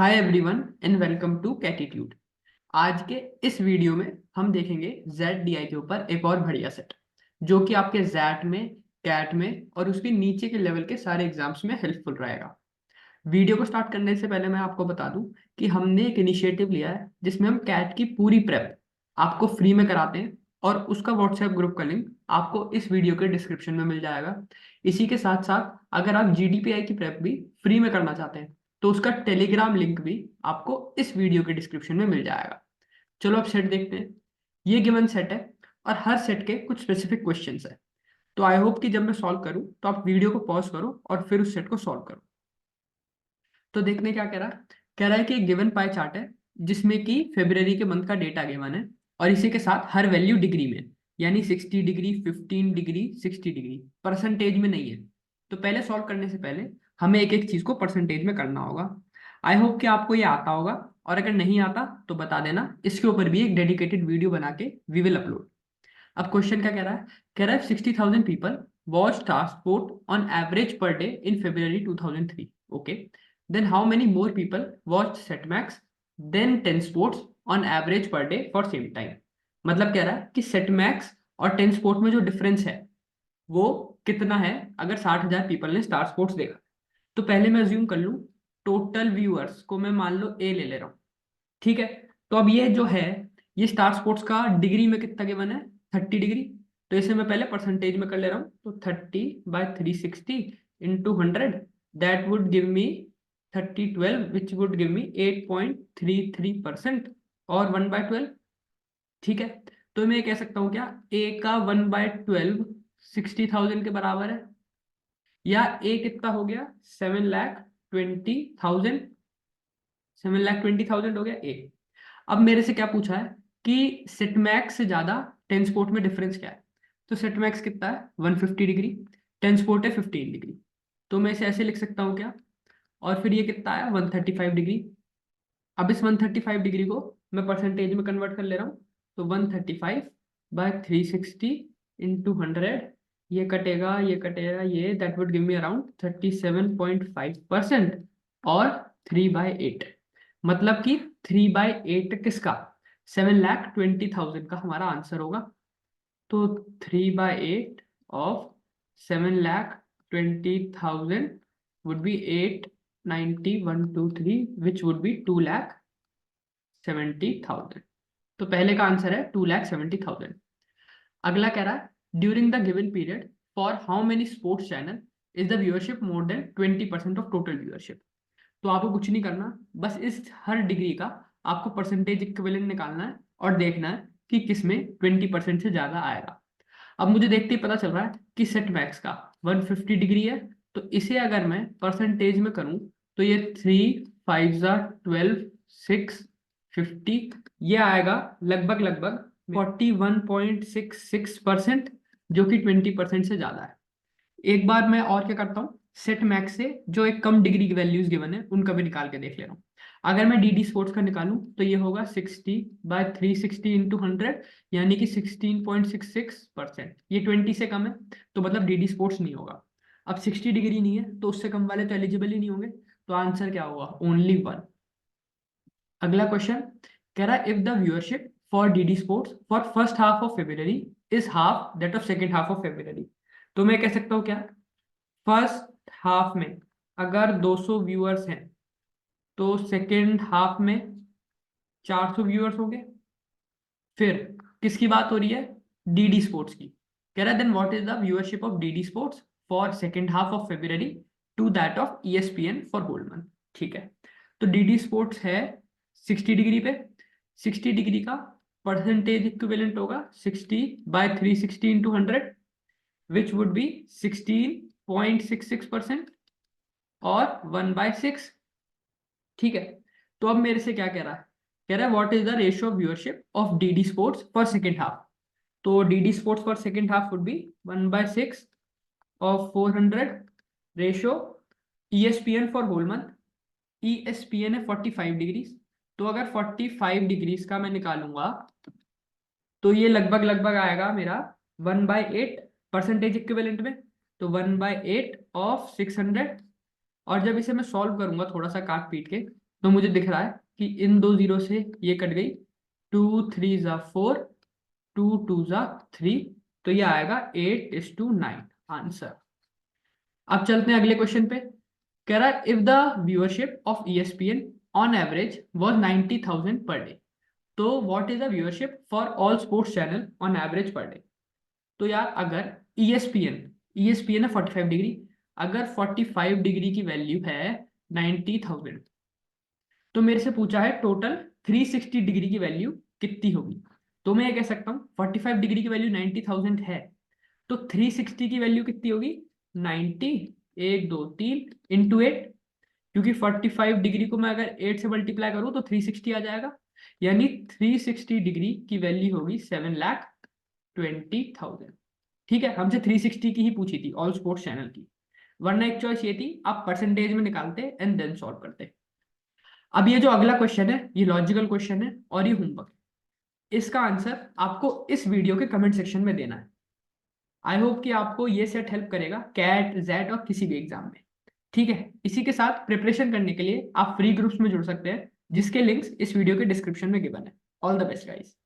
Hi everyone and welcome to Catitude. आज के इस वीडियो में हम देखेंगे ZDI के ऊपर एक और बढ़िया सेट जो कि आपके जैट में, कैट में और उसके नीचे के लेवल के सारे एग्जाम्स में हेल्पफुल रहेगा। वीडियो को स्टार्ट करने से पहले मैं आपको बता दूं कि हमने एक इनिशिएटिव लिया है जिसमें हम कैट की पूरी प्रेप आपको फ्री में कराते हैं और उसका व्हाट्सएप ग्रुप का लिंक आपको इस वीडियो के डिस्क्रिप्शन में मिल जाएगा। इसी के साथ साथ अगर आप GDPI की प्रेप भी फ्री में करना चाहते हैं तो उसका टेलीग्राम लिंक भी आपको इस वीडियो के डिस्क्रिप्शन में मिल जाएगा। चलो अब सेट देखते हैं। ये गिवन सेट है और हर सेट के कुछ स्पेसिफिक क्वेश्चंस है। तो आई होप कि जब मैं सॉल्व करूं तो आप वीडियो को पॉज करो और फिर उस सेट को सॉल्व करो। तो देखने क्या कह रहा है कि एक गिवन पाई चार्ट है जिसमें कि फेब्रवरी के मंथ का डेटा गिवन है और इसी के साथ हर वैल्यू डिग्री में, यानी 60 डिग्री, 15 डिग्री, 60 डिग्री, परसेंटेज में नहीं है। तो पहले सॉल्व करने से पहले हमें एक एक चीज को परसेंटेज में करना होगा। आई होप कि आपको ये आता होगा और अगर नहीं आता तो बता देना, इसके ऊपर भी एक डेडिकेटेड वीडियो बना के वी विल अपलोड। अब क्वेश्चन क्या कह रहा है 60,000 people watch Star Sport on average per day in February 2003। Okay, then how many more people watch Set Max than 10 sports on average per day for same time. मतलब कह रहा है कि सेट मैक्स और 10 स्पोर्ट में जो difference है वो कितना है अगर 60,000 पीपल ने स्टार स्पोर्ट्स देखा। तो पहले मैं अज्यूम कर लूँ टोटल व्यूअर्स को मैं मान लो ए ले रहा हूँ। ठीक है, तो अब ये जो है ये स्टार स्पोर्ट्स का डिग्री में कितना गिवन है 30 डिग्री। तो इसे मैं पहले परसेंटेज में कर ले रहा हूँ, तो 30/360 into 100 that would give me 30/12 which would give me 8.33% और 1/12। ठीक है, तो मैं ये कह सकता हूँ क्या ए का 1/12 60,000 के बराबर है, या ए कितना हो गया 7,20,000, 7,20,000 हो गया ए। अब मेरे से क्या पूछा है कि सेटमैक्स से ज्यादा 10 स्पोर्ट में डिफरेंस क्या है। तो सेटमैक्स कितना है 150 डिग्री, 10 स्पोर्ट है 15 डिग्री। तो मैं इसे ऐसे लिख सकता हूँ क्या, और फिर ये कितना है 135 डिग्री। अब इस 135 डिग्री को मैं परसेंटेज में कन्वर्ट कर ले रहा हूँ, तो 135/360 इंटू 100, ये कटेगा ये that would give me around 37.5% और 3/8। मतलब कि 3/8 किसका 7,20,000 का हमारा आंसर होगा। तो 3/8 of 7,20,000 would be 890,123 which would be 2,70,000। तो पहले का आंसर है 2,70,000। अगला कह रहा है during the given period for how many sports channel is the viewership more than 20% of total viewership. तो आपको कुछ नहीं करना, बस इस हर डिग्री का आपको परसेंटेज इक्विवेलेंट निकालना है और देखना है कि किसमें 20% से ज्यादा आएगा। अब मुझे देखते ही पता चल रहा है कि सेट मैक्स का 150 डिग्री है, तो इसे अगर मैं परसेंटेज में करूं तो ये 3 5 12 6 50 ये आएगा लगभग लगभग 41.66%, जो कि 20% से ज्यादा है। एक बार मैं और क्या करता हूँ, सेट मैक्स से जो एक कम डिग्री की वैल्यूज गिवन है उनका भी निकाल के देख ले रहा हूँ। अगर मैं DD स्पोर्ट्स का निकालूं तो ये होगा 60/360 इंटू 100, यानी कि 16.66%। ये 20 से कम है तो मतलब DD स्पोर्ट्स नहीं होगा। अब 60 डिग्री नहीं है तो उससे कम वाले तो एलिजिबल ही नहीं होंगे, तो आंसर क्या होगा ओनली 1। अगला क्वेश्चन कह रहा है if the viewership for DD sports for first half of February is half that of second half of February. तो मैं कह सकता हूँ क्या, फर्स्ट हाफ में अगर 200 व्यूअर्स हैं तो सेकेंड हाफ में 400 व्यूअर्स होंगे। फिर किसकी बात हो रही है, DD स्पोर्ट्स की। कह रहा है then what is the viewership of DD sports for second half of February to that of ESPN for whole month. ठीक है, तो DD स्पोर्ट्स है 60 डिग्री पे, 60 डिग्री का परसेंटेज इक्विवेलेंट होगा 60/360 इंटू 100 विच वुड बी 16.66% और 1/6। ठीक है, तो अब मेरे से क्या कह रहा है what is the ratio of viewership of DD sports for second half. तो DD sports for second half would be 1/6 of 400 ratio ESPN for whole month. ESPN है 45 डिग्री, तो अगर 45 डिग्रीज का मैं निकालूंगा तो ये लगभग लगभग आएगा मेरा 1/8 परसेंटेज इक्विवेलेंट में, तो 1/8 ऑफ 600। और जब इसे मैं सॉल्व करूंगा थोड़ा सा काट पीट के तो मुझे दिख रहा है कि इन दो जीरो से ये कट गई, 2 3 × 4, 2 2 × 3, तो ये आएगा 8:9 आंसर। अब चलते हैं अगले क्वेश्चन पे। कह रहा है if the viewership of ESPN on average was 90,000 per day, तो what is the viewership for all sports channel on average per day. तो यार अगर ESPN है 45 डिग्री, अगर 45 डिग्री की वैल्यू है 90,000, तो मेरे से पूछा है टोटल 360 डिग्री की वैल्यू कितनी होगी। तो मैं ये कह सकता हूँ 45 डिग्री की वैल्यू 90,000 है, तो 360 की वैल्यू कितनी होगी, 90, 1 2 3 × 8, क्योंकि 45 डिग्री को मैं अगर 8 से मल्टीप्लाई करूँ तो 360 आ जाएगा, यानी 360 डिग्री की वैल्यू होगी 7,20,000। ठीक है, हमसे 360 की ही पूछी थी ऑल स्पोर्ट्स चैनल की, वरना एक चॉइस ये थी आप परसेंटेज में निकालते एंड देन सॉल्व करते। अब ये जो अगला क्वेश्चन है ये लॉजिकल क्वेश्चन है और ये होमवर्क, इसका आंसर आपको इस वीडियो के कमेंट सेक्शन में देना है। आई होप कि आपको ये सेट हेल्प करेगा कैट जेट और किसी भी एग्जाम में। ठीक है, इसी के साथ प्रिपरेशन करने के लिए आप फ्री ग्रुप्स में जुड़ सकते हैं, जिसके लिंक्स इस वीडियो के डिस्क्रिप्शन में गिवन है। All the best guys.